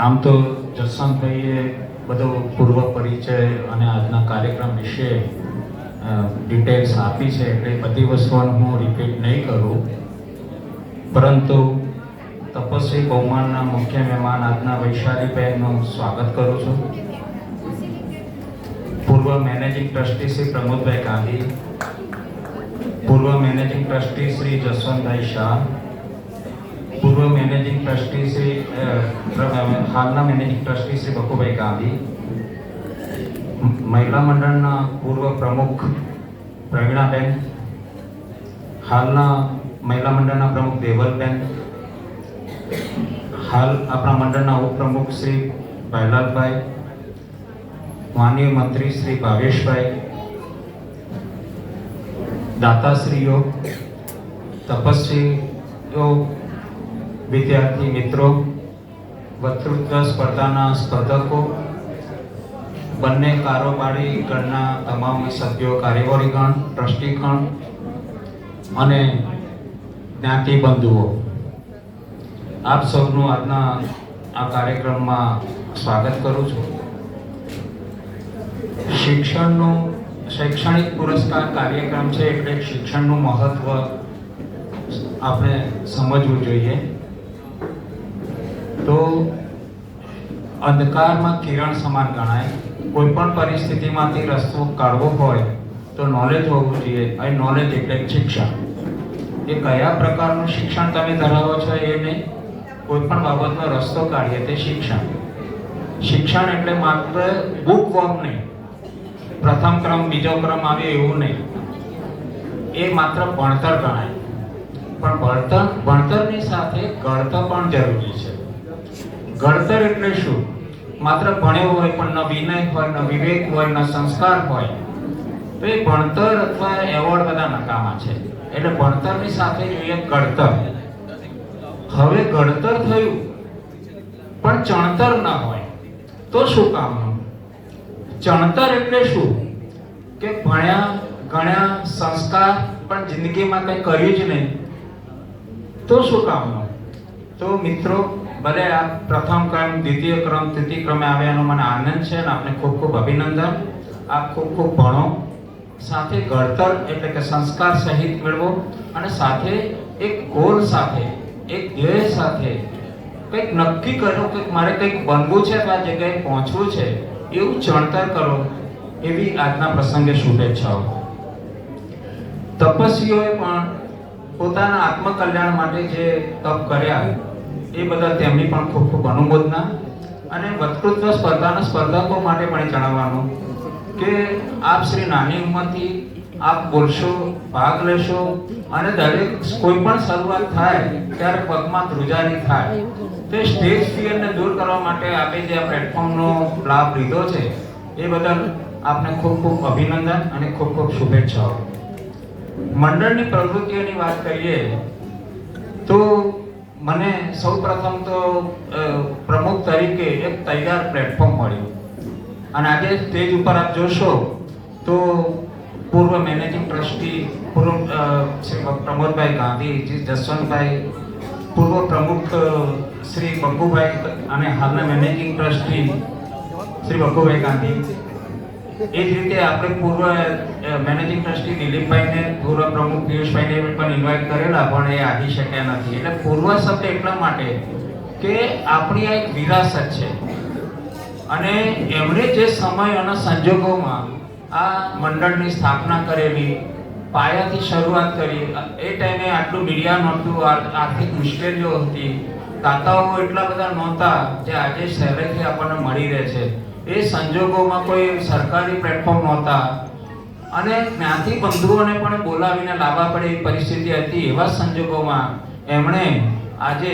આમ તો જસવંતભાઈએ બધો પૂર્વ પરિચય અને આજના કાર્યક્રમ વિશે ડિટેલ્સ આપી છે, એટલે બધી વસ્તુઓનું હું રિપીટ નહીં કરું, પરંતુ તપસ્વી બહુમાનના મુખ્ય મહેમાન આજના વૈશાલીબેનનું સ્વાગત કરું છું. પૂર્વ મેનેજિંગ ટ્રસ્ટી શ્રી પ્રમોદભાઈ ગાંધી, પૂર્વ મેનેજિંગ ટ્રસ્ટી શ્રી જસવંતભાઈ શાહ, પૂર્વ મેનેજિંગ ટ્રસ્ટી શ્રી હાલના મેનેજિંગ ટ્રસ્ટી શ્રી બકુભાઈ ગાંધી, મહિલા મંડળના પૂર્વ પ્રમુખ પ્રવીણાબેન, હાલના મહિલા મંડળના પ્રમુખ દેવલબેન, હાલ આપણા મંડળના ઉપપ્રમુખ શ્રી ભાઈલાલભાઈ, માનનીય મંત્રી શ્રી ભાવેશભાઈ, દાતાશ્રીઓ, તપસ્વીઓ, વિદ્યાર્થી મિત્રો, વક્તૃત્વ સ્પર્ધાના સ્પર્ધકો, બંને કારોબારી ગણના તમામ સભ્યો, કાર્યવારીગણ, ટ્રસ્ટીગણ અને જ્ઞાતિ બંધુઓ, આપ સૌનું આજના આ કાર્યક્રમમાં સ્વાગત કરું છું. શૈક્ષણિક પુરસ્કાર કાર્યક્રમ છે, એટલે શિક્ષણનું મહત્વ આપણે સમજવું જોઈએ. તો અંધકારમાં કિરણ સમાન ગણાય. કોઈ પણ પરિસ્થિતિમાંથી રસ્તો કાઢવો હોય તો નોલેજ હોવું જોઈએ. અને નોલેજ એટલે શિક્ષણ. એ કયા પ્રકારનું શિક્ષણ તમે ધરાવો છો એ નહીં, કોઈ પણ બાબતનો રસ્તો કાઢીએ તે શિક્ષણ. શિક્ષણ એટલે માત્ર બુક વર્ક નહીં, પ્રથમ ક્રમ બીજો ક્રમ આવે એવું નહીં, એ માત્ર ભણતર ગણાય. પણ ભણતરની સાથે ઘડતર પણ જરૂરી છે. ઘડતર એટલે શું? માત્ર ભણ્યો હોય પણ ન વિનય હોય, ન વિવેક હોય, ન સંસ્કાર હોય તો એ ભણતર અથવા એવોર્ડ બધા નકામા છે. એટલે ભણતરની સાથે જોઈએ ઘડતર. હવે ઘડતર થયું પણ ચણતર ન હોય તો શું કામનું? ચણતર એટલે શું કે ભણ્યા ગણ્યા સંસ્કાર પણ જિંદગીમાં કંઈ કર્યું જ નહીં તો શું કામનું? તો મિત્રો, ભલે આ પ્રથમ ક્રમ, દ્વિતીય ક્રમ, તૃતીય ક્રમે આવે એનો મને આનંદ છે અને આપને ખૂબ ખૂબ અભિનંદન. આપ ખૂબ ખૂબ ભણો, સાથે ઘડતર એટલે કે સંસ્કાર સહિત મેળવો અને સાથે એક ગોલ સાથે, એક ધ્યેય સાથે કંઈક નક્કી કરો કે મારે કંઈક બનવું છે, તો આ જગ્યાએ પહોંચવું છે, એવું ચણતર કરો. એવી આજના પ્રસંગે શુભેચ્છાઓ. તપસ્વીઓએ પણ પોતાના આત્મકલ્યાણ માટે જે તપ કર્યા એ બધા તેમની પણ ખૂબ ખૂબ અનુમોદના. અને વક્તૃત્વ સ્પર્ધાના સ્પર્ધકો માટે પણ જણાવવાનું કે આપ શ્રી નાની ઉંમરથી આપ બોલશો, ભાગ લેશો અને દરેક કોઈ પણ શરૂઆત થાય ત્યારે પગમાં ધ્રુજારી થાય. તે સ્ટેજ ફિયરને દૂર કરવા માટે આપે જે આ પ્લેટફોર્મનો લાભ લીધો છે એ બદલ આપને ખૂબ ખૂબ અભિનંદન અને ખૂબ ખૂબ શુભેચ્છાઓ. મંડળની પ્રવૃત્તિઓની વાત કરીએ તો મને સૌપ્રથમ તો પ્રમુખ તરીકે એક તૈયાર પ્લેટફોર્મ મળ્યું. અને આજે સ્ટેજ ઉપર આપ જોશો તો પૂર્વ મેનેજિંગ ટ્રસ્ટી શ્રી પ્રમોદભાઈ ગાંધી, જસવંતભાઈ, પૂર્વ પ્રમુખ શ્રી બકુભાઈ અને હાલના મેનેજિંગ ટ્રસ્ટી શ્રી બકુભાઈ ગાંધી, એ જ રીતે આપણે પૂર્વ મેનેજિંગ ટ્રસ્ટી દિલીપભાઈને, પૂર્વ પ્રમુખ પિયુષભાઈને પણ ઇન્વાઇટ કરેલા, પણ એ આવી શક્યા નથી. એટલે પૂર્વ શબ્દ એટલા માટે કે આપણી આ એક વિરાસત છે અને એમણે જે સમય અને સંજોગોમાં આ મંડળની સ્થાપના કરેલી, પાયાથી શરૂઆત કરી, એ ટાઈમે આટલું મીડિયા નહોતું, આર્થિક મુશ્કેલીઓ હતી, દાતાઓ એટલા બધા નહોતા જે આજે સહેલાઈથી આપણને મળી રહે છે. એ સંજોગોમાં કોઈ સરકારી પ્લેટફોર્મ નહોતા અને જ્ઞાતિ બંધુઓને પણ બોલાવીને લાવવા પડે એવી પરિસ્થિતિ હતી. એવા સંજોગોમાં એમણે આજે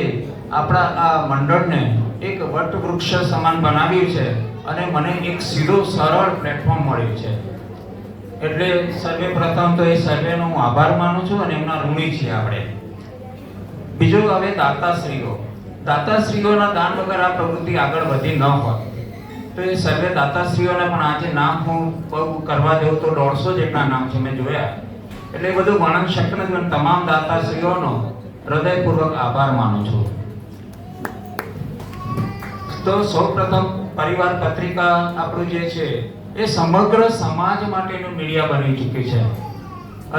આપણા આ મંડળને એક વટવૃક્ષ સમાન બનાવ્યું છે અને મને એક સીધો સરળ પ્લેટફોર્મ મળ્યું છે. એટલે સર્વે પ્રથમ તો એ સર્વેનો હું આભાર માનું છું અને એમના ઋણી છીએ આપણે. બીજું હવે દાતાશ્રીઓ. દાતાશ્રીઓના દાન વગર આ પ્રવૃત્તિ આગળ વધી ન હોત. તો એ સર્વે દાતાશ્રીઓને પણ આજે નામ હું કરવા જાઉં તો 150 જેટલા નામ છે મેં જોયા. એટલે એ બધું વર્ણન શક્ય નથી. તમામ દાતાશ્રીઓનો હૃદયપૂર્વક આભાર માનું છું. તો સૌપ્રથમ પરિવાર પત્રિકા આપણું જે છે એ સમગ્ર સમાજ માટેનું મીડિયા બની ચૂક્યું છે.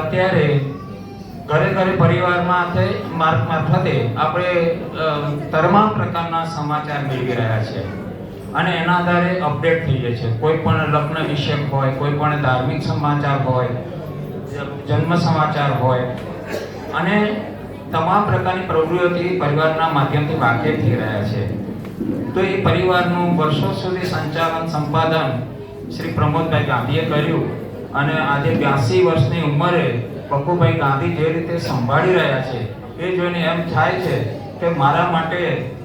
અત્યારે ઘરે ઘરે પરિવારમાં મારફતે આપણે તમામ પ્રકારના સમાચાર મેળવી રહ્યા છે અને એના આધારે અપડેટ થઈ જાય છે. કોઈ પણ લગ્ન વિષય હોય, કોઈ પણ ધાર્મિક સમાચાર હોય, જન્મ સમાચાર હોય અને તમામ પ્રકારની પ્રવૃત્તિઓથી પરિવારના માધ્યમથી વાકેફ થઈ રહ્યા છે. તો એ પરિવારનું વર્ષો સુધી સંચાલન સંપાદન શ્રી પ્રમોદભાઈ ગાંધીએ કર્યું અને આજે 82 વર્ષની ઉંમરે પપ્પુભાઈ ગાંધી જે રીતે સંભાળી રહ્યા છે એ જોઈને એમ થાય છે કે મારા માટે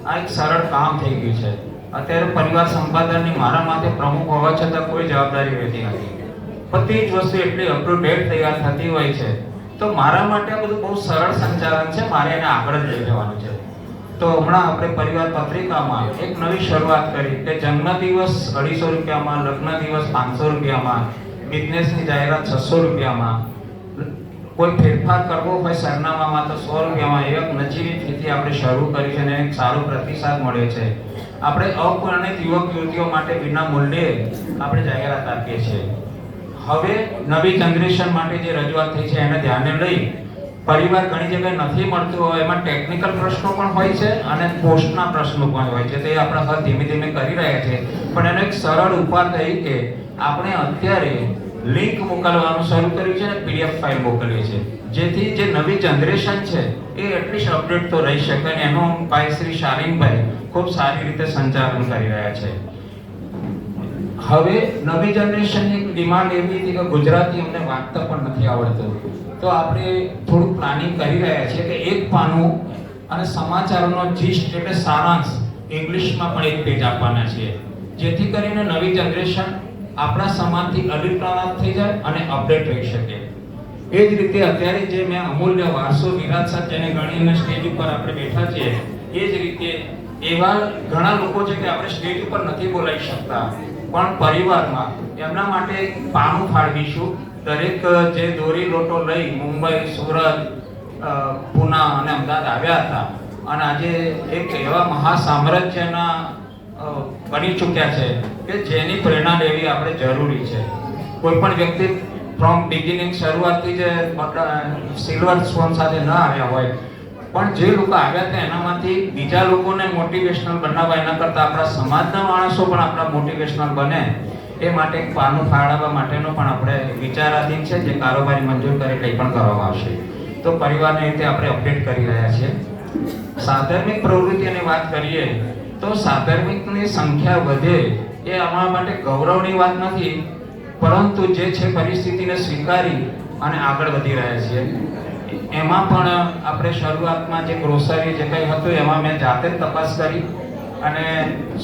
આ એક સરળ કામ થઈ ગયું છે. અત્યારે પરિવાર સંપાદનની મારા માથે પ્રમુખ હોવા છતાં કોઈ જવાબદારી રહેતી નથી. બધી જ વસ્તુ એટલી અપ ટુ ડેટ તૈયાર થતી હોય છે. તો મારા માટે આ બધું બહુ સરળ સંચાલન છે, મારે એને આગળ જ લઈ જવાનું છે. તો હમણાં આપણે પરિવાર પત્રિકામાં એક નવી શરૂઆત કરી કે જન્મદિવસ 250 રૂપિયામાં, લગ્ન દિવસ 500 રૂપિયામાં, બિઝનેસની જાહેરાત 600 રૂપિયામાં, કોઈ ફેરફાર કરવો હોય સરનામામાં તો 100 રૂપિયામાં. એક નજીવી ફીથી આપણે શરૂ કરી છે અને એક સારો પ્રતિસાદ મળે છે. આપણે અપરિણિત યુવક યુવતીઓ માટે વિના મૂલ્યે આપણે જાહેરાત આપીએ છીએ. હવે નવી જનરેશન માટે જે રજૂઆત થઈ છે એને ધ્યાને લઈ પરિવાર ઘણી જગ્યાએ નથી મળતું હોય, એમાં ટેકનિકલ પ્રશ્નો પણ હોય છે અને પોસ્ટના પ્રશ્નો પણ હોય છે. તે આપણે હવે ધીમે ધીમે કરી રહ્યા છે. પણ એનો એક સરળ ઉપાય તરીકે આપણે અત્યારે લિંક મોકલવાનું શરૂ કર્યું છે અને PDF ફાઇલ મોકલીએ છીએ, જેથી જે નવી જનરેશન છે એ એટલીસ્ટ અપડેટ તો રહી શકે અને એનું ભાઈ શ્રી શાલિનભાઈ ખૂબ સારી રીતે સંચાલન કરી રહ્યા છે. હવે નવી જનરેશનની ડિમાન્ડ એવી હતી કે ગુજરાતી અમને વાંચતા પણ નથી આવડતું. તો આપણે થોડું પ્લાનિંગ કરી રહ્યા છીએ કે એક પાનું અને સમાચારોનો જીસ્ટ એટલે સારાંશ ઇંગ્લિશમાં પણ એક પેજ આપવાના છીએ, જેથી કરીને નવી જનરેશન આપણા સમાજથી અલિપ્રાંત થઈ જાય અને અપડેટ રહી શકે. એ જ રીતે અત્યારે જે મેં અમૂલ્ય વારસો વિરાસત જેને ગણીને સ્ટેજ ઉપર આપણે બેઠા છીએ, એ જ રીતે એવા ઘણા લોકો છે કે આપણે સ્ટેજ ઉપર નથી બોલાવી શકતા, પણ પરિવારમાં એમના માટે પાનું ફાળવીશું. દરેક જે દોરી લોટો લઈ મુંબઈ, સુરત, પુના અને અમદાવાદ આવ્યા હતા અને આજે એક એવા મહાસામ્રાજ્યના બની ચૂક્યા છે કે જેની પ્રેરણા લેવી આપણે જરૂરી છે. કોઈ પણ વ્યક્તિ ફ્રોમ બિગિનિંગ શરૂઆતથી જે સિલ્વર સ્પૂન સાથે ન આવ્યા હોય, પણ જે લોકો આવ્યા હતા એનામાંથી બીજા લોકોને મોટિવેશનલ બનાવવા, એના કરતાં આપણા સમાજના માણસો પણ આપણા મોટિવેશનલ બને એ માટે એક પાનું ફાળવવા માટેનો પણ આપણે વિચારાધીન છે, જે કારોબારી મંજૂર કરે કંઈ પણ કરવામાં આવશે. તો પરિવારની રીતે આપણે અપડેટ કરી રહ્યા છીએ. સાધર્મિક પ્રવૃત્તિની વાત કરીએ તો સાધર્મિકની સંખ્યા વધે એ અમારા માટે ગૌરવની વાત નથી, પરંતુ જે છે પરિસ્થિતિને સ્વીકારી અને આગળ વધી રહ્યા છીએ. એમાં પણ આપણે શરૂઆતમાં જે ગ્રોસરી જે કંઈ હતું એમાં મેં જાતે જ તપાસ કરી અને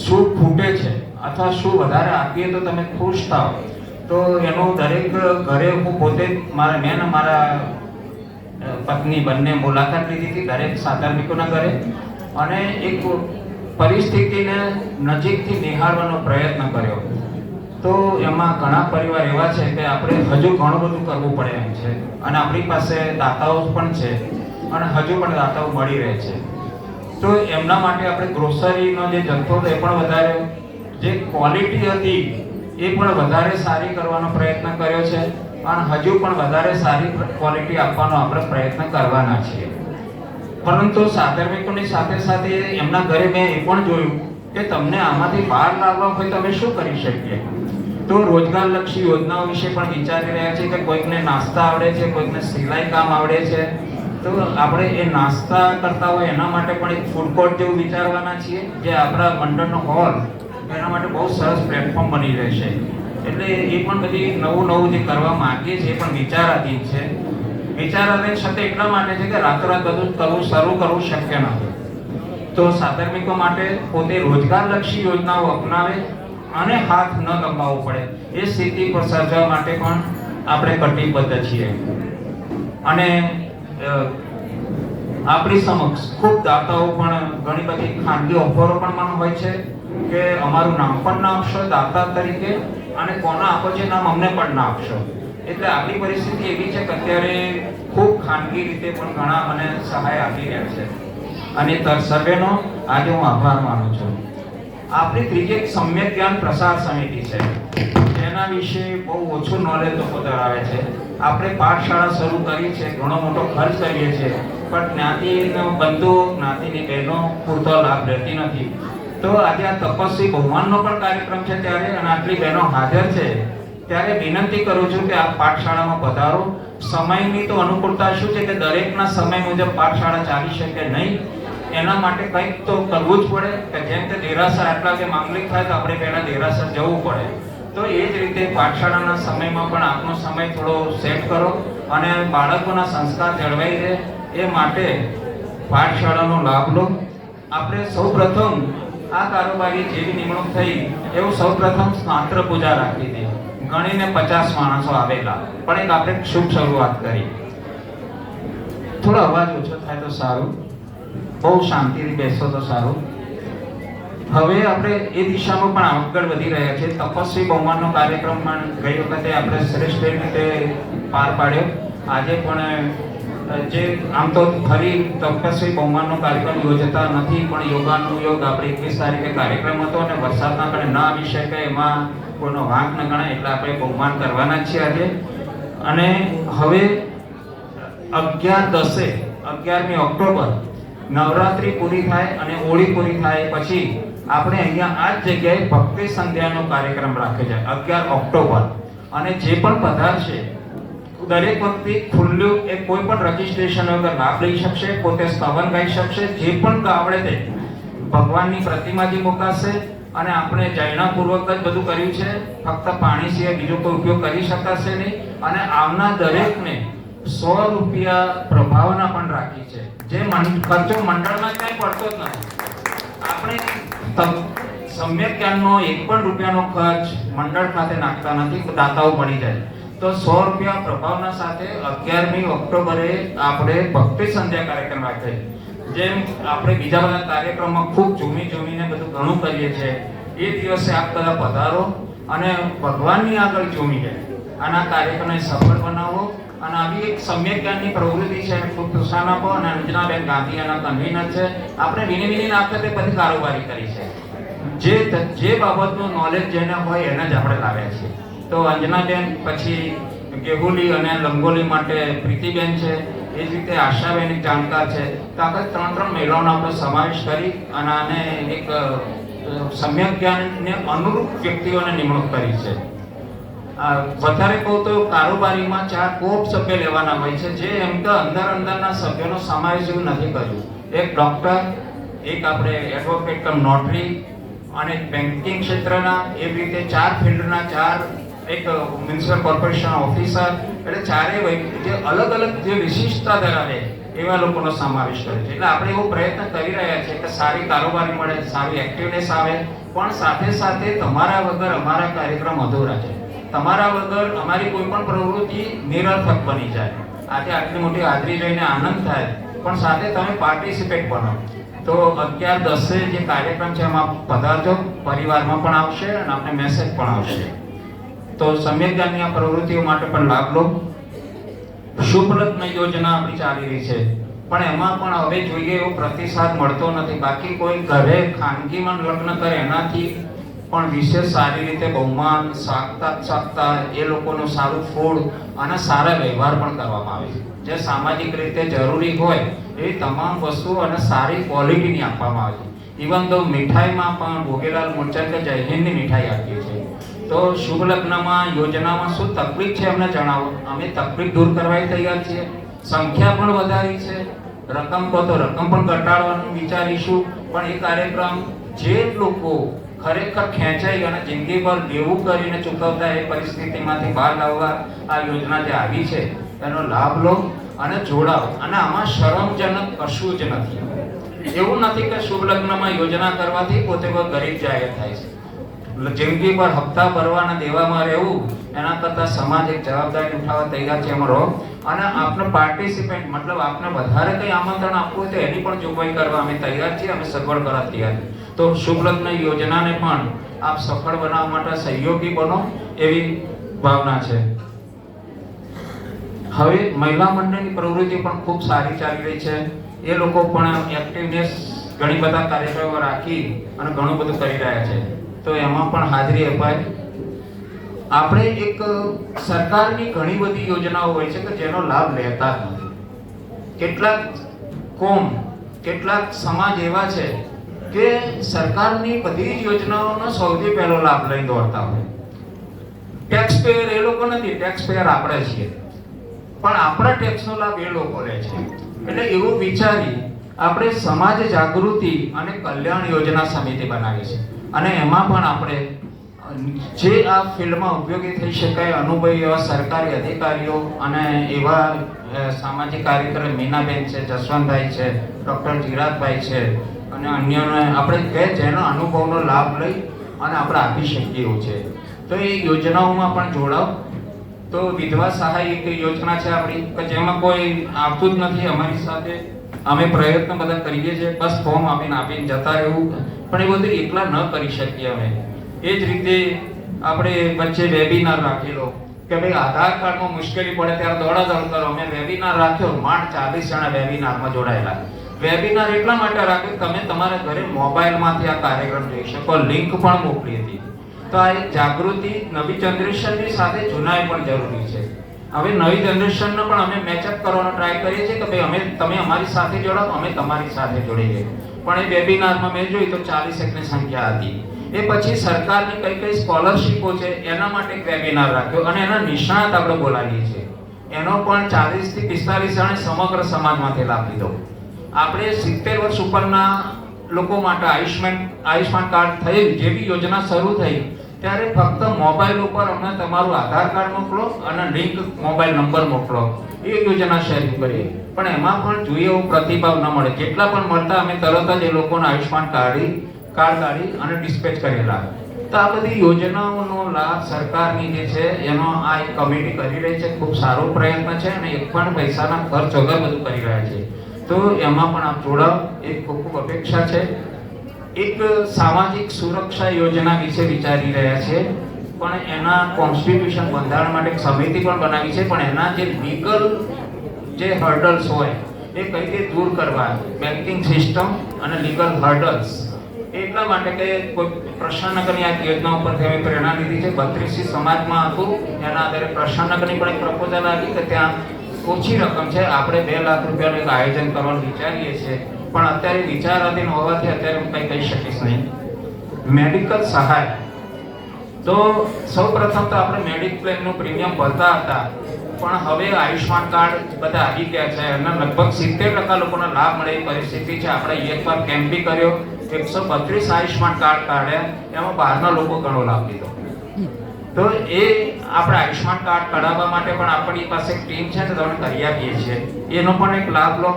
શું ખૂટે છે અથવા શું વધારે આપીએ તો તમે ખુશ થાઓ, તો એનું દરેક ઘરે હું પોતે મારા પત્ની બંને મુલાકાત લીધી હતી દરેક સાધર્મિકોના ઘરે અને એક પરિસ્થિતિને નજીકથી નિહાળવાનો પ્રયત્ન કર્યો. તો એમાં ઘણા પરિવાર એવા છે કે આપણે હજુ ઘણું બધું કરવું પડે એમ છે અને આપણી પાસે દાતાઓ પણ છે અને હજુ પણ દાતાઓ મળી રહે છે. તો એમના માટે આપણે ગ્રોસરીનો જે જથ્થો એ પણ વધારે, જે ક્વોલિટી હતી એ પણ વધારે સારી કરવાનો પ્રયત્ન કર્યો છે અને હજુ પણ વધારે સારી ક્વોલિટી આપવાનો આપણે પ્રયત્ન કરવાના છીએ. પરંતુ સાધર્મિકોની સાથે સાથે એમના ઘરે મેં એ પણ જોયું કે તમને આમાંથી બહાર લાવવા હોય તો અમે શું કરી શકીએ. તો રોજગારલક્ષી યોજનાઓ વિશે પણ વિચારી રહ્યા છીએ કે કોઈકને નાસ્તા આવડે છે, કોઈકને સિલાઈ કામ આવડે છે, તો આપણે એ નાસ્તા કરતા હોય એના માટે પણ એક ફૂડ કોર્ટ જેવું વિચારવાના છીએ, જે આપણા મંડળનો હોલ એના માટે બહુ સરસ પ્લેટફોર્મ બની રહેશે. એટલે એ પણ બધી નવું જે કરવા માંગીએ છીએ એ પણ વિચારાધીન છે. વિચારાધીન શબ્દ એટલા માટે છે કે રાતોરાત બધું શરૂ કરવું શક્ય નથી. તો સાધર્મિકો માટે પોતે રોજગારલક્ષી યોજનાઓ અપનાવે અને હાથ ન લંબાવવો પડે એ સ્થિતિ પર સર્જવા માટે પણ આપણે કટિબદ્ધ છીએ. અને આપણી સમક્ષ ખૂબ દાતાઓ પણ ઘણી બધી ખાનગી ઓફરો પણ મને હોય છે કે અમારું નામ પણ ના આપશો દાતા તરીકે અને કોના આપો છે નામ અમને પણ ના આપશો. એટલે આપણી પરિસ્થિતિ એવી છે કે અત્યારે ખૂબ ખાનગી રીતે પણ ઘણા મને સહાય આપી રહ્યા છે અને સર્વેનો આજે હું આભાર માનું છું. આપણી ત્રીજી એક સમ્યક જ્ઞાન પ્રસાર સમિતિ છે, જેના વિશે બહુ ઓછું નોલેજ લોકો ધરાવે છે. આપણે પાઠશાળા શરૂ કરી છે, ઘણો મોટો ખર્ચ કરીએ છીએ, પણ જ્ઞાતિનો બંધુઓ, જ્ઞાતિની બહેનો પૂરતો લાભ લેતી નથી. તો આજે આ તપસ્વી બહુમાનનો પણ કાર્યક્રમ છે ત્યારે, અને આટલી બહેનો હાજર છે ત્યારે વિનંતી કરું છું કે આપ પાઠશાળામાં પધારો. સમયની તો અનુકૂળતા શું છે કે દરેકના સમય મુજબ પાઠશાળા ચાલી શકે નહીં, એના માટે કંઈક તો કરવું જ પડે. કે જેમ કે દેરાસર આટલા કે માંગલિક થાય તો આપણે પહેલા દેરાસર જવું પડે. તો એ જ રીતે પાઠશાળાના સમયમાં પણ આપનો સમય થોડો સેટ કરો અને બાળકોના સંસ્કાર જળવાઈ રહે એ માટે પાઠશાળાનો લાભ લો. આપણે સૌપ્રથમ આ કારોબારી જેવી નિમણૂક થઈ એવું સૌપ્રથમ સ્નાત્ર પૂજા રાખી હતી. ગણીને 50 માણસો આવેલા, પણ એક આપણે શુભ શરૂઆત કરી. થોડો અવાજ ઓછો થાય તો સારું, બહુ શાંતિથી બેસો તો સારું. હવે આપણે એ દિશામાં પણ આગળ વધી રહ્યા છીએ. તપસ્વી બહુમાનનો કાર્યક્રમ પણ ગઈ વખતે આપણે શ્રેષ્ઠ રીતે પાર પાડ્યો. આજે પણ જે આમ તો ફરી તપસ્વી બહુમાનનો કાર્યક્રમ યોજતા નથી, પણ યોગાનુયોગ આપણે 21 તારીખે કાર્યક્રમ હતો અને વરસાદના કારણે ન આવી શકે, એમાં કોઈનો વાંક ન ગણાય, એટલે આપણે બહુમાન કરવાના જ છીએ આજે. અને હવે 11મી ઓક્ટોબર નવરાત્રી પૂરી થાય અને હોળી પૂરી થાય પછી આપણે અહીંયા આ જ જગ્યાએ ભક્તિ સંધ્યાનો કાર્યક્રમ રાખે છે 11 ઓક્ટોબર. અને જે પણ પધારશે દરેક વ્યક્તિ ખુલ્લું એ કોઈ પણ રજીસ્ટ્રેશન વગર લાભ લઈ શકશે, પોતે સ્તવન ગાઈ શકશે, જે પણ આવડે તે ભગવાનની પ્રતિમાજી મુકાશે. અને આપણે જૈનાપૂર્વક જ બધું કર્યું છે, ફક્ત પાણી સિવાય બીજો કોઈ ઉપયોગ કરી શકાશે નહીં. અને આવનાર દરેકને 100 રૂપિયા પ્રભાવના પણ રાખી છે, જે ખર્ચો મંડળમાં ક્યાંય પડતો જ નથી. આપણે સમ્યક જ્ઞાનનો 1 પણ રૂપિયાનો ખર્ચ મંડળ ખાતે નાખતા નથી, દાતાઓ પડી જાય. તો 100 રૂપિયા પ્રભાવના સાથે 11મી ઓક્ટોબરે આપણે ભક્તિ સંધ્યા કાર્યક્રમ રાખીએ. જેમ આપણે બીજા બધા કાર્યક્રમમાં ખૂબ ઝૂમીને બધું ઘણું કરીએ છીએ, એ દિવસે આપ બધા પધારો અને ભગવાનની આગળ ઝૂમી જાય. આના કાર્યક્રમને સફળ બનાવો. અને આવી એક સમ્યક જ્ઞાનની પ્રવૃત્તિ છે, ખૂબ પ્રોત્સાહન આપો. અને અંજનાબેન ગાંધી એના કન્વીનર છે. આપણે વિની નાખે તે બધી કારોબારી કરી છે, જે બાબતનું નોલેજ જેને હોય એને જ આપણે લાવ્યા છીએ. તો અંજનાબેન, પછી ગેહુલી અને લંગોલી માટે પ્રીતિબેન છે, એ જ રીતે આશાબેન એક જાણકાર છે. તો આપણે 3 મહિલાઓનો આપણે સમાવેશ કરી અને આને એક સમ્યક જ્ઞાનને અનુરૂપ વ્યક્તિઓને નિમણૂક કરી છે. વધારે કહું તો કારોબારીમાં 4 કોપ સભ્ય લેવાના હોય છે, જે એમ તો અંદરના સભ્યોનો સમાવેશ એવું નથી કર્યું. એક ડોક્ટર, એક આપણે એડવોકેટ કમ નોટરી અને બેન્કિંગ ક્ષેત્રના, એવી રીતે 4 ફિલ્ડના 4, એક મ્યુનિસિપલ કોર્પોરેશન ઓફિસર, એટલે ચારેય જે અલગ જે વિશિષ્ટતા ધરાવે એવા લોકોનો સમાવેશ કરે છે. એટલે આપણે એવો પ્રયત્ન કરી રહ્યા છીએ કે સારી કારોબારી મળે, સારી એક્ટિવનેસ આવે, પણ સાથે સાથે તમારા વગર અમારા કાર્યક્રમ અધૂરા છે. તમારા વગર અમારી કોઈ પણ પ્રવૃત્તિ નિરર્થક બની જાય. આજે આટલી મોટી હાજરી જોઈને આનંદ થાય, પણ સાથે તમે પાર્ટિસિપેટ બનો. તો 11-10 જે કાર્યક્રમ છે એમાં પધારજો, પરિવારમાં પણ આવશે અને આપણે મેસેજ પણ આવશે. તો સમ્યક જ્ઞાનની આ પ્રવૃત્તિઓ માટે પણ લાભ લો. શુભ લગ્ન યોજના આપણી ચાલી રહી છે, પણ એમાં પણ હવે જોઈએ એવો પ્રતિસાદ મળતો નથી. બાકી કોઈ ઘરે ખાનગીમાં લગ્ન કરે એનાથી પણ વિશેષ સારી રીતે બહુમાન સાકતા એ લોકોનું સારું ફૂડ અને સારા વ્યવહાર પણ કરવામાં આવે છે. જે સામાજિક રીતે જરૂરી હોય એ તમામ વસ્તુઓ અને સારી ક્વોલિટીની આપવામાં આવે છે. ઇવન તો મીઠાઈમાં પણ ભોગેલાલ મૂળચંદ કે જય હિન્દની મીઠાઈ આપીએ છીએ. તો શુભ લગ્નમાં યોજનામાં શું તકલીફ છે અમને જણાવો, અમે તકલીફ દૂર કરવા તૈયાર છીએ. સંખ્યા પણ વધારી છે, રકમ કહો તો રકમ પણ ઘટાડવાનું વિચારીશું. પણ એ કાર્યક્રમ જે લોકો ખરેખર ખેંચાઈ અને જિંદગીભર દેવું કરીને ચૂકવતા એ પરિસ્થિતિમાંથી બહાર લાવવા આ યોજના જે આવી છે એનો લાભ લો અને જોડાઓ. અને આમાં શરમજનક કશું જ નથી. એવું નથી કે શુભ લગ્નમાં યોજના કરવાથી પોતે ગરીબ જાહેર થાય છે. જિંદગી પર હપ્તા ભરવાના દેવામાં રહેવું એના કરતાં સમાજ એક જવાબદારી ઉઠાવવા તૈયાર છે, એમાં રહો. અને આપને પાર્ટિસિપેટ મતલબ આપને વધારે કંઈ આમંત્રણ આપવું હોય તો એની પણ જોગવાઈ કરવા અમે તૈયાર છીએ, અમે સગવડ કરવા તૈયાર છીએ. તો શુભ લગ્ન યોજનાને પણ આપ સફળ બનાવવા માટે સહયોગી બનો એવી ભાવના છે. હવે મહિલા મંડળની પ્રવૃત્તિ પણ ખૂબ સારી ચાલી રહી છે. એ લોકો પણ એક્ટિવનેસ ઘણી બધા કાર્યક્રમો રાખી અને ઘણું બધું કરી રહ્યા છે. તો એમાં પણ હાજરી અપાય. આપણે એક સરકારની ઘણી બધી યોજનાઓ હોય છે કે જેનો લાભ લેતા નથી. કેટલાક સમાજ એવા છે કે સરકારની બધી જ યોજનાઓનો સૌથી પહેલો લાભ લઈ દોડતા હોય. ટેક્સ પેયર એ લોકો નથી, ટેક્સ પેયર આપણે છીએ, પણ આપણા ટેક્સનો લાભ એ લોકો લે છે. એટલે એવું વિચારી આપણે સમાજ જાગૃતિ અને કલ્યાણ યોજના સમિતિ બનાવી છે અને એમાં પણ આપણે જે આ ફિલ્ડમાં ઉપયોગી થઈ શકાય અનુભવી એવા સરકારી અધિકારીઓ અને એવા સામાજિક કાર્યકર મીનાબેન છે, જસવંતભાઈ છે, ડૉક્ટર જીરાતભાઈ છે અને અન્યને આપણે કે જેનો અનુભવનો લાભ લઈ અને આપણે આપી શકીએ એવું છે. તો એ યોજનાઓમાં પણ જોડાવ. તો વિધવા સહાય એક યોજના છે આપણી કે જેમાં કોઈ આવતું જ નથી અમારી સાથે. અમે પ્રયત્ન બધા કરીએ છીએ, બસ ફોર્મ આપીને જતા રહેવું, પણ એ બધું એકલા ન કરી શકીએ અમે. એ જ રીતે આપણે વચ્ચે વેબિનાર રાખેલો કે ભાઈ આધાર કાર્ડમાં મુશ્કેલી પડે ત્યારે દોડાદોડ કરો. અમે વેબિનાર રાખ્યો, માંડ 40 જણા વેબિનારમાં જોડાયેલા. વેબિનાર એટલા માટે રાખ્યો તમે તમારા ઘરે મોબાઈલમાંથી આ કાર્યક્રમ જોઈ શકો, લિંક પણ મોકલી હતી. તો આ એક જાગૃતિ નવી જનરેશનની સાથે જૂનાએ પણ જરૂરી છે. હવે નવી જનરેશનને પણ અમે મેચઅપ કરવાનો ટ્રાય કરીએ છીએ કે ભાઈ તમે અમારી સાથે જોડાઓ, અમે તમારી સાથે જોડીએ. પણ એ વેબિનારમાં મેં જોયું તો 40 સંખ્યા હતી. એ પછી સરકારની કઈ સ્કોલરશીપો છે એના માટે એક વેબિનાર રાખ્યો અને એના નિષ્ણાત આપણે બોલાવીએ છીએ. એનો પણ 40 થી 45 જણે સમગ્ર સમાજમાંથી લાભ લીધો. આપણે 70 વર્ષ ઉપરના લોકો માટે આયુષ્માન કાર્ડ થયેલ જેવી યોજના શરૂ થઈ ત્યારે ફક્ત મોબાઈલ ઉપર અમને તમારું આધાર કાર્ડ મોકલો અને લિંક મોબાઈલ નંબર મોકલો, એ યોજના શરૂ કરી. પણ એમાં પણ જોઈએ એવો પ્રતિભાવ ન મળે. જેટલા પણ મળતા અમે તરત જ એ લોકોને આયુષ્માન કાર્ડ કાઢી અને ડિસ્પેચ કરેલા. તો આ બધી યોજનાઓનો લાભ સરકારની જે છે એનો આ એક કમિટી કરી રહી છે. ખૂબ સારો પ્રયત્ન છે અને એક પણ પૈસાના ખર્ચ વગર બધું કરી રહ્યા છે. તો એમાં પણ આપ જોડાવ, એક ખૂબ અપેક્ષા છે. એક સામાજિક સુરક્ષા યોજના વિશે વિચારી રહ્યા છે, પણ એના કોન્સ્ટિટ્યુશન બંધારણ માટે એક સમિતિ પણ બનાવી છે. પણ એના જે લીગલ જે હર્ડલ્સ હોય એ કઈ રીતે દૂર કરવા, બેન્કિંગ સિસ્ટમ અને લીગલ હર્ડલ્સ. એટલા માટે કે કોઈ પ્રશાસનગરની આ યોજના ઉપરથી અમે પ્રેરણા લીધી છે. 32 સમાજમાં હતું, એના આધારે પ્રશાસનગરની પણ એક પ્રપોઝલ આવી કે ત્યાં ઓછી રકમ છે, આપણે 2 લાખ રૂપિયાનું એક આયોજન કરવાનું વિચારીએ છીએ. પણ અત્યારે વિચારાધીન હોવાથી અત્યારે હું કંઈ કહી શકીશ નહીં. મેડિકલ સહાય તો સૌ પ્રથમ તો આપણે મેડિક્લેમનું પ્રીમિયમ ભરતા હતા, પણ હવે આયુષ્માન કાર્ડ બધા આવી ગયા છે અને લગભગ 70% લોકોને લાભ મળે એવી પરિસ્થિતિ છે. આપણે એકવાર કેમ્પ બી કર્યો, 132 આયુષ્માન કાર્ડ કાઢ્યા, એમાં બહારના લોકો ઘણો લાભ લીધો. તો એ આપણે આયુષ્માન કાર્ડ કઢાવવા માટે પણ આપણી પાસે એક ટીમ છે, તો તમે કરી આપીએ છીએ, એનો પણ એક લાભ લો.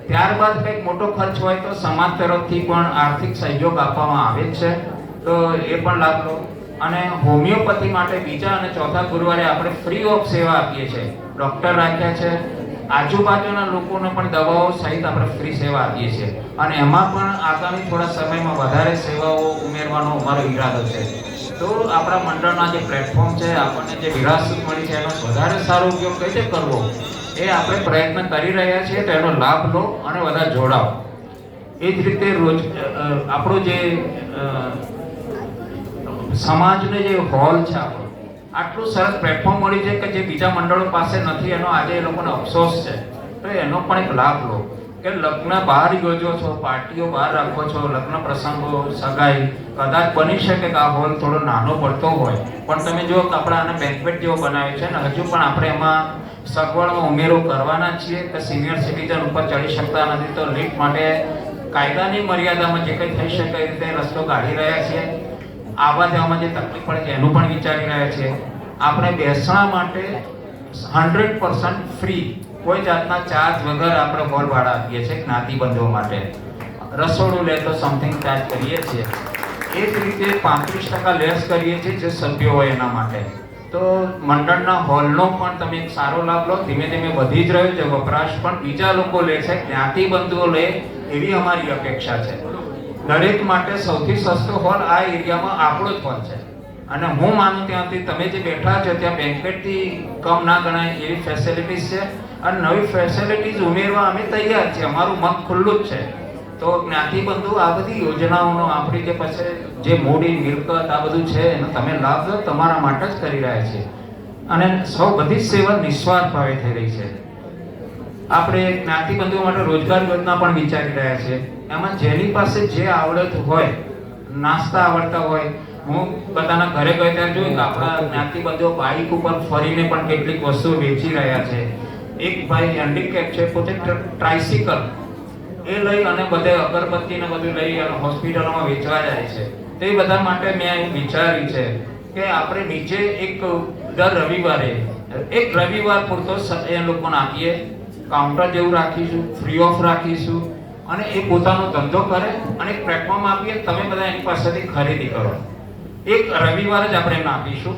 ત્યારબાદ કંઈક મોટો ખર્ચ હોય તો સમાજ તરફથી પણ આર્થિક સહયોગ આપવામાં આવે જ છે, તો એ પણ લાભ લો. અને હોમિયોપેથી માટે બીજા અને ચોથા ગુરુવારે આપણે ફ્રી ઓફ સેવા આપીએ છીએ. ડૉક્ટર રાખ્યા છે, આજુબાજુના લોકોને પણ દવાઓ સહિત આપણે ફ્રી સેવા આપીએ છીએ. અને એમાં પણ આગામી થોડા સમયમાં વધારે સેવાઓ ઉમેરવાનો અમારો ઈરાદો છે. તો આપણા મંડળના જે પ્લેટફોર્મ છે, આપણને જે વિરાસત મળી છે એનો વધારે સારો ઉપયોગ કઈ રીતે કરવો એ આપણે પ્રયત્ન કરી રહ્યા છીએ. તો એનો લાભ લો અને બધા જોડાઓ. એ જ રીતે આપણો જે સમાજનો જે હોલ છે, આપણો આટલું સરસ પ્લેટફોર્મ મળી છે કે જે બીજા મંડળો પાસે નથી, એનો આજે એ લોકોને અફસોસ છે. તો એનો પણ એક લાભ લો કે લગ્ન બહાર યોજો છો, પાર્ટીઓ બહાર રાખો છો, લગ્ન પ્રસંગો, સગાઈ, કદાચ બની શકે કે આ હોલ થોડો નાનો પડતો હોય, પણ તમે જો આપણે આને બેન્ક્વેટ જેવો બનાવ્યો છે ને, હજુ પણ આપણે એમાં સગવડમાં ઉમેરો કરવાના છીએ કે સિનિયર સિટીઝન ઉપર ચડી શકતા નથી, તો લિફ્ટ માટે કાયદાની મર્યાદામાં જે કંઈ થઈ શકે એ રીતે રસ્તો કાઢી રહ્યા છીએ. આવવા જવામાં જે તકલીફ પડે છે એનું પણ વિચારી રહ્યા છીએ. આપણે બેસણા માટે 100% ફ્રી, કોઈ જાતના ચાર્જ વગર આપણે હોલ ભાડા આપીએ છીએ જ્ઞાતિબંધો માટે. રસોડું લે તો સમથિંગ ચાર્જ કરીએ છીએ. એ જ રીતે 35% લેસ કરીએ છીએ જે સભ્યો હોય એના માટે. તો મંડળના હોલનો પણ તમે એક સારો લાભ લો. ધીમે ધીમે વધી જ રહ્યો છે વપરાશ, પણ બીજા લોકો લે છે, જ્ઞાતિબંધુઓ લે એવી અમારી અપેક્ષા છે. દરેક માટે સૌથી સસ્તો હોલ આ એરિયામાં આપણો જ હોલ છે. અને હું માનું ત્યાંથી તમે જે બેઠા છો ત્યાં બેન્ક્વેટથી કમ ના ગણાય એવી ફેસિલિટીઝ છે. અને નવી ફેસિલિટીઝ ઉમેરવા અમે તૈયાર છીએ, અમારું મન ખુલ્લું જ છે. તો જ્ઞાતિબંધુ આ બધી યોજનાઓનો આપણી જે પછી જે મૂડી મિલકત આ બધું છે એનો તમે લાભ લો, તમારા માટે જ કરી રહ્યા છે અને સૌ બધી જ સેવા નિસ્વાર્થ ભાવે થઈ રહી છે. આપણે જ્ઞાતિબંધુઓ માટે રોજગાર યોજના પણ વિચારી રહ્યા છે. એમાં જેની પાસે જે આવડત હોય, નાસ્તા આવડતા હોય, હું બધાના ઘરે ગઈ ત્યારે જોયું કે આપણા જ્ઞાતિબંધુઓ બાઇક ઉપર ફરીને પણ કેટલીક વસ્તુઓ વેચી રહ્યા છે. એક ભાઈ હેન્ડીકેપ છે, પોતે ટ્રાઇસિકલ એ લઈ અને બધે અગરબત્તી ને બધું લઈ અને હોસ્પિટલોમાં વેચવા જાય છે. તો એ બધા માટે મેં એવું વિચાર્યું છે કે આપણે નીચે એક દર રવિવારે એક રવિવાર પૂરતો એ લોકોને આપીએ, કાઉન્ટર જેવું રાખીશું, ફ્રી ઓફ રાખીશું અને એ પોતાનો ધંધો કરે અને એક પ્લેટફોર્મ આપીએ, તમે બધા એની પાસેથી ખરીદી કરો. એક રવિવાર જ આપણે એમને આપીશું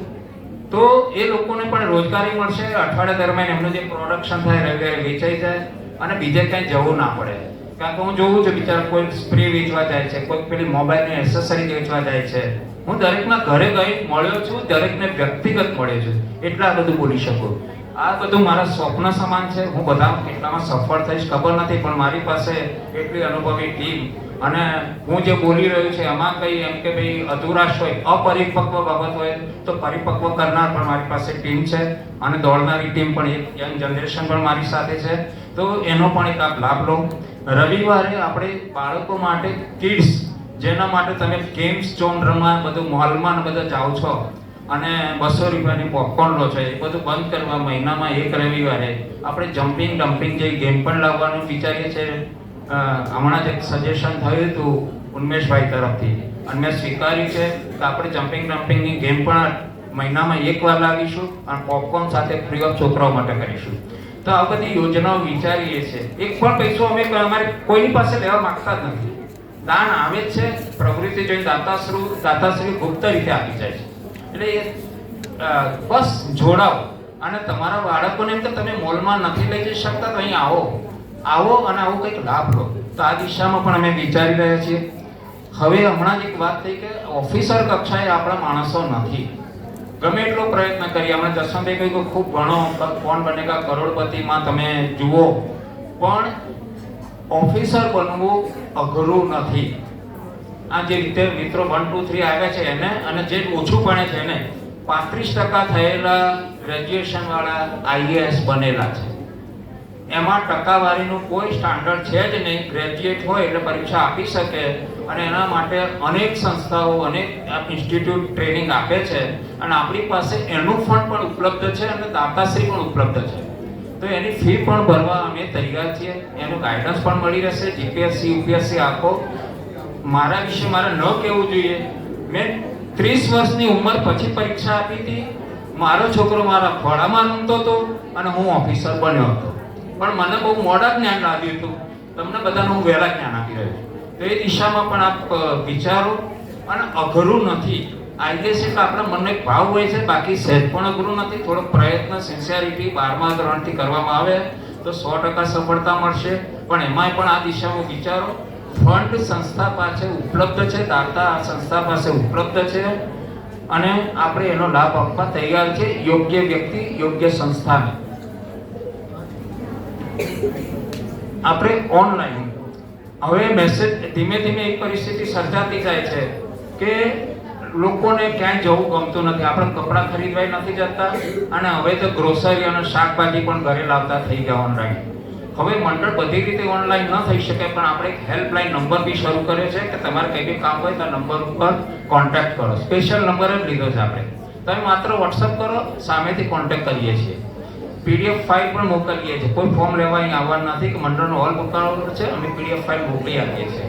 તો એ લોકોને પણ રોજગારી મળશે. અઠવાડિયા દરમિયાન એમનું જે પ્રોડક્શન થાય રવિવારે વેચાઈ જાય અને બીજે ક્યાંય જવું ના પડે. કારણ કે હું જોઉં છું બિચારા કોઈ સ્પ્રે વેચવા જાય છે, કોઈ પેલી મોબાઈલની એસેસરી વેચવા જાય છે. હું દરેકના ઘરે ગઈ મળ્યો છું, દરેકને વ્યક્તિગત મળ્યો છું, એટલે આ બધું બોલી શકું. આ બધું મારા સ્વપ્ન સમાન છે. હું બધા કેટલામાં સફળ થઈશ ખબર નથી, પણ મારી પાસે એટલી અનુભવી ટીમ અને હું જે બોલી રહ્યું છે એમાં કંઈ એમ કે ભાઈ અધુરાશ હોય, અપરિપક્વ બાબત હોય તો પરિપક્વ કરનાર પણ મારી પાસે ટીમ છે અને દોડનારી ટીમ પણ એક યંગ જનરેશન પણ મારી સાથે છે. તો એનો પણ એક આપ લાભ લો. રવિવારે આપણે બાળકો માટે કિડ્સ, જેના માટે તમે ગેમ્સ ઝોન રમવા બધું મોલમાં બધા જાઓ છો અને 200 રૂપિયાની પોપકોર્ન લો છો, એ બધું બંધ કરવા મહિનામાં એક રવિવારે આપણે જમ્પિંગ ડમ્પિંગ જેવી ગેમ પણ લાવવાનું વિચારીએ છીએ. હમણાં જ એક સજેશન થયું હતું ઉન્મેશભાઈ તરફથી અને મેં સ્વીકાર્યું છે કે આપણે જમ્પિંગ ડમ્પિંગની ગેમ પણ મહિનામાં એકવાર લાવીશું અને પોપકોર્ન સાથે ફ્રી ઓફ છોકરાઓ માટે કરીશું. તો આ બધી યોજનાઓ વિચારીએ છીએ. એક પણ પૈસો અમે અમારે કોઈની પાસે લેવા માંગતા જ નથી. દાન આવે જ છે, પ્રવૃત્તિ જોઈને દાતાશ્રી ગુપ્ત રીતે આપી જાય છે. એટલે બસ જોડાઓ અને તમારા બાળકોને એમ કે તમે મોલમાં નથી લઈ જઈ શકતા તો અહીં આવો અને આવું કંઈક લાભ લો. તો આ દિશામાં પણ અમે વિચારી રહ્યા છીએ. હવે હમણાં જ એક વાત થઈ કે ઓફિસર કક્ષાએ આપણા માણસો નથી. ગમે એટલો પ્રયત્ન કરીએ. હમણાં જસવંતભાઈ કહ્યું કે ખૂબ ઘણો કોણ બનેગા કરોડપતિમાં તમે જુઓ, પણ ઓફિસર બનવું અઘરું નથી. આ જે રીતે મિત્રો 1, 2, 3 આવ્યા છે એને અને જે ઓછું ભણે છે એને 35% થયેલા ગ્રેજ્યુએશન વાળા આઈએએસ બનેલા છે. એમાં ટકાવારીનું કોઈ સ્ટાન્ડર્ડ છે જ નહીં. ગ્રેજ્યુએટ હોય એટલે પરીક્ષા આપી શકે અને એના માટે અનેક સંસ્થાઓ અનેક ઇન્સ્ટિટ્યૂટ ટ્રેનિંગ આપે છે અને આપણી પાસે એનું ફંડ પણ ઉપલબ્ધ છે અને દાતાશ્રી પણ ઉપલબ્ધ છે. તો એની ફી પણ ભરવા અમે તૈયાર છીએ. એનું ગાઈડન્સ પણ મળી રહેશે. જીપીએસસી યુપીએસસી આપો. મારા વિશે મારે ન કહેવું જોઈએ, મેં 30 વર્ષની ઉંમર પછી પરીક્ષા આપી હતી. મારો છોકરો મારા ખોળામાં રમતો હતો અને હું ઓફિસર બન્યો હતો. પણ મને બહુ મોડા જ્ઞાન લાગ્યું હતું. તમને બધાને હું વહેલા જ્ઞાન આપી રહ્યો છું. તો એ દિશામાં પણ આપ વિચારો અને અઘરું નથી. આઈએસ એટલે આપણા મનનો એક ભાવ હોય છે, બાકી સહેજ પણ અઘરું નથી. થોડો પ્રયત્ન સિન્સિયરિટી 12મા ધોરણથી કરવામાં આવે તો 100% સફળતા મળશે. પણ એમાંય પણ આ દિશામાં વિચારો. ફંડ સંસ્થા પાસે ઉપલબ્ધ છે, દાતા સંસ્થા પાસે ઉપલબ્ધ છે અને આપણે એનો લાભ આપવા તૈયાર છે. યોગ્ય વ્યક્તિ, યોગ્ય સંસ્થાને આપણે ઓનલાઈન હવે મેસેજ ધીમે ધીમે એક પરિસ્થિતિ સર્જાતી જાય છે કે લોકોને ક્યાંય જવું ગમતું નથી. આપણે કપડાં ખરીદવા નથી જતા અને હવે તો ગ્રોસરી અને શાકભાજી પણ ઘરે લાવતા થઈ ગયા ઓનલાઈન. હવે મંડળ બધી રીતે ઓનલાઈન ન થઈ શકે, પણ આપણે એક હેલ્પલાઇન નંબર બી શરૂ કર્યો છે કે તમારે કંઈ બી કામ હોય તો નંબર ઉપર કોન્ટેક્ટ કરો. સ્પેશિયલ નંબર જ લીધો છે આપણે. તમે માત્ર વોટ્સઅપ કરો, સામેથી કોન્ટેક્ટ કરીએ છીએ. પીડીએફ ફાઇલ પણ મોકલીએ છીએ. કોઈ ફોર્મ લેવા અહીં આવવાનું નથી કે મંડળનો હોલ બુકાવવાનો છે, અમે પીડીએફ ફાઇલ મોકલી આપીએ છીએ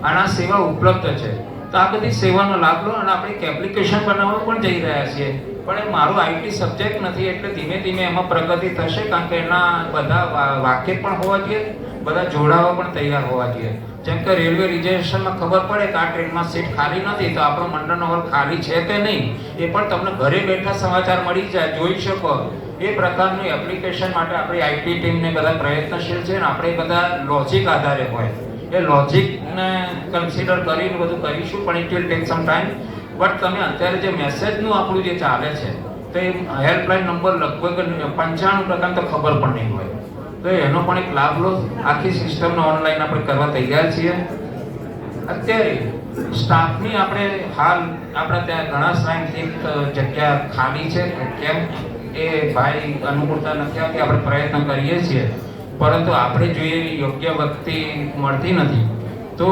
અને આ સેવા ઉપલબ્ધ છે. તો આ બધી સેવાનો લાભ લો અને આપણે એક એપ્લિકેશન બનાવવા પણ જઈ રહ્યા છીએ. પણ એ મારો આઈટી સબ્જેક્ટ નથી એટલે ધીમે ધીમે એમાં પ્રગતિ થશે. કારણ કે એના બધા વાકેફ પણ હોવા જોઈએ, બધા જોડાવા પણ તૈયાર હોવા જોઈએ. જેમ કે રેલવે રિઝર્વેશનમાં ખબર પડે કે આ ટ્રેનમાં સીટ ખાલી નથી તો આપણો મંડળનો હોલ ખાલી છે કે નહીં એ પણ તમને ઘરે બેઠા સમાચાર મળી જાય, જોઈ શકો. એ પ્રકારનું એપ્લિકેશન માટે આપણી આઈટી ટીમને બધા પ્રયત્નશીલ છે અને આપણે બધા લોજિક આધારે હોય એ લોજિકને કન્સિડર કરીને બધું કરીશું. પણ it will take some time. But તમે અત્યારે જે મેસેજનું આપણું જે ચાલે છે તો એ હેલ્પલાઇન નંબર લગભગ 95% તો ખબર પણ નહીં હોય. તો એનો પણ એક લાભ લો. આખી સિસ્ટમને ઓનલાઈન આપણે કરવા તૈયાર છીએ. અત્યારે સ્ટાફની આપણે હાલ આપણા ત્યાં ઘણા સાયન્ટિફિક જગ્યા ખાલી છે. કેમ એ ભાઈ અનુકૂળતા નથી આવતી. આપણે પ્રયત્ન કરીએ છીએ, પરંતુ આપણે જોઈએ એવી યોગ્ય વ્યક્તિ મળતી નથી. તો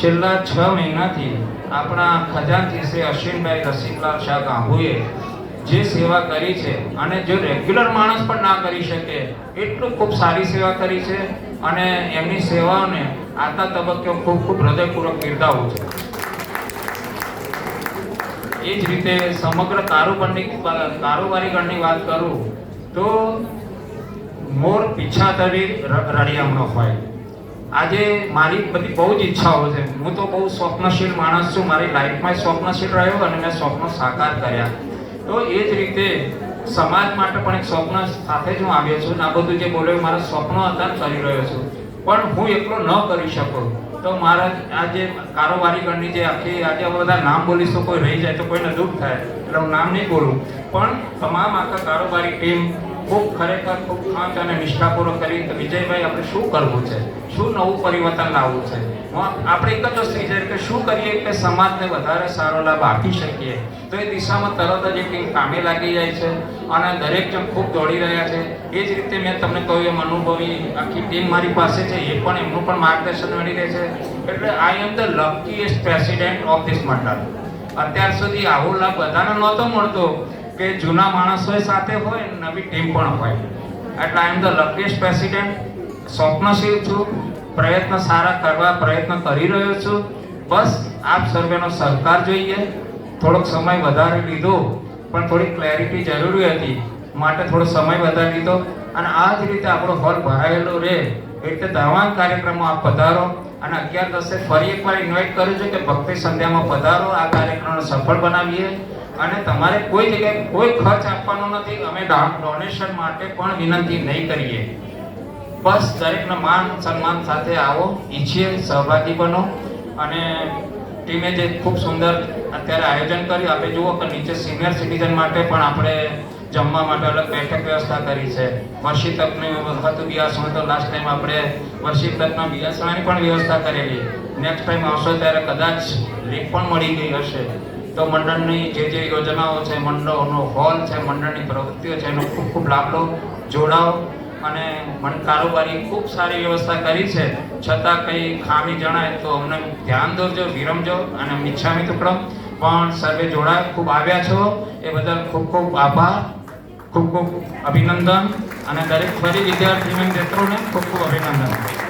છેલ્લા 6 મહિનાથી આપણા ખજાનચી શ્રી અશ્વિનભાઈ રસિકલાલ શાહ ગાંભુએ જે સેવા કરી છે, અને જો રેગ્યુલર માણસ પણ ના કરી શકે એટલું ખૂબ સારી સેવા કરી છે, અને એમની સેવાઓને આજના તબક્કે ખૂબ ખૂબ હૃદયપૂર્વક બિરદાવું છું. એ જ રીતે સમગ્ર કારોબારીગણની વાત કરું તો મોર પીછા તરી રળિયામણો હોય. આજે મારી બધી બહુ જ ઈચ્છાઓ છે. હું તો બહુ સ્વપ્નશીલ માણસ છું. મારી લાઈફમાં સ્વપ્નશીલ રહ્યો અને મેં સ્વપ્નો સાકાર કર્યા. તો એ જ રીતે સમાજ માટે પણ એક સ્વપ્ન સાથે જ હું આવ્યો છું. આ બધું જે બોલ્યો મારા સ્વપ્નો હતા કરી રહ્યો છું, પણ હું એકલો ન કરી શકું. તો મારા આ જે કારોબારીગણની જે આખી આજે બધા નામ બોલીશું, કોઈ રહી જાય તો કોઈને દુઃખ થાય એટલે હું નામ નહીં બોલું, પણ તમામ આખા કારોબારી ટીમ ખૂબ ખરેખર ખૂબ ખાંચ અને નિષ્ઠાપૂર્વક કરી કે વિજયભાઈ આપણે શું કરવું છે, શું નવું પરિવર્તન લાવવું છે. આપણે એક જ વસ્તુ વિચારીએ કે શું કરીએ કે સમાજને વધારે સારો લાભ આપી શકીએ. તો એ દિશામાં તરત જ એક ટીમ કામે લાગી જાય છે અને દરેક જણ ખૂબ દોડી રહ્યા છે. એ જ રીતે મેં તમને કહ્યું એમ અનુભવી આખી ટીમ મારી પાસે છે, એ પણ એમનું પણ માર્ગદર્શન મળી રહે છે. એટલે I am the luckiest president of this મંડળ. અત્યાર સુધી આવો લાભ બધાને નહોતો મળતો કે જૂના માણસો સાથે હોય, નવી ટીમ પણ હોય. એટલે I am the luckiest president. સ્વપ્નશીલ છું, પ્રયત્ન સારા કરવા પ્રયત્ન કરી રહ્યો છું. બસ આપ સર્વેનો સહકાર જોઈએ. થોડોક સમય વધારે લીધો, પણ થોડી ક્લેરિટી જરૂરી હતી માટે થોડો સમય વધારે લીધો, અને આ જ રીતે આપણો હોલ ભરાયેલો રહે એટલે દવા કાર્યક્રમો આપ પધારો. અને 11:10 ફરી એકવાર ઇન્વાઇટ કરું છું કે ભક્તિ સંધ્યામાં પધારો. આ કાર્યક્રમને સફળ બનાવીએ. અને તમારે કોઈ જગ્યાએ કોઈ ખર્ચ આપવાનો નથી. અમે ડોનેશન માટે પણ વિનંતી નહીં કરીએ. બસ દરેકને માન સન્માન સાથે આવો, ઈચ્છીએ સહભાગી બનો. અને ટીમે જે ખૂબ સુંદર અત્યારે આયોજન કર્યું, આપણે જુઓ કે નીચે સિનિયર સિટીઝન માટે પણ આપણે જમવા માટે અલગ બેઠક વ્યવસ્થા કરી છે. વર્ષી તકની વખત બિયાસણ તો લાસ્ટ ટાઈમ આપણે વર્ષી તકના બિયાસણાની પણ વ્યવસ્થા કરેલી. નેક્સ્ટ ટાઈમ આવશો ત્યારે કદાચ લીક પણ મળી ગઈ હશે. તો મંડળની જે યોજનાઓ છે, મંડળનો હોલ છે, મંડળની પ્રવૃત્તિઓ છે, એનો ખૂબ ખૂબ લાભ લો, જોડાઓ. અને કારોબારી ખૂબ સારી વ્યવસ્થા કરી છે. છતાં કંઈ ખામી જણાય તો અમને ધ્યાન દોરજો, વિરમજો. અને મિચ્છામી દુક્કડમ પણ સર્વે જોડાય, ખૂબ આવ્યા છો એ બદલ ખૂબ ખૂબ આભાર, ખૂબ ખૂબ અભિનંદન. અને દરેક ફરી વિદ્યાર્થી મિત્રોને ખૂબ ખૂબ અભિનંદન.